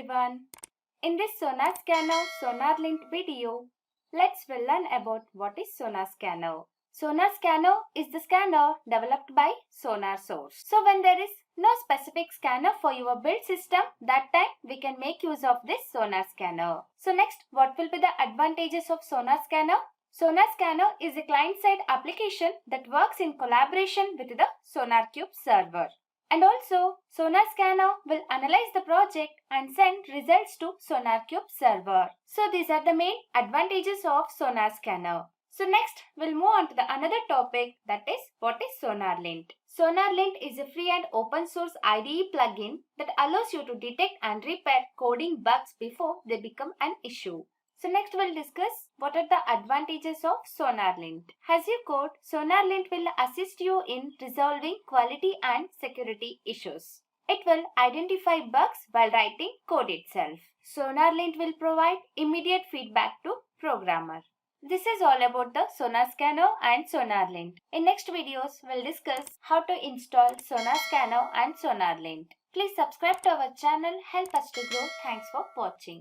everyone. In this SonarScanner SonarLint video, let's learn about what is SonarScanner. SonarScanner is the scanner developed by SonarSource. So when there is no specific scanner for your build system, that time we can make use of this SonarScanner. So next, what will be the advantages of SonarScanner? SonarScanner is a client-side application that works in collaboration with the SonarCube server. And also, SonarScanner will analyze the project and send results to SonarCube server. So these are the main advantages of SonarScanner. So next, we'll move on to the another topic, that is what is SonarLint. SonarLint is a free and open source IDE plugin that allows you to detect and repair coding bugs before they become an issue. So next we'll discuss what are the advantages of SonarLint. As you code, SonarLint will assist you in resolving quality and security issues. It will identify bugs while writing code itself. SonarLint will provide immediate feedback to programmer. This is all about the SonarScanner and SonarLint. In next videos, we'll discuss how to install SonarScanner and SonarLint. Please subscribe to our channel, help us to grow. Thanks for watching.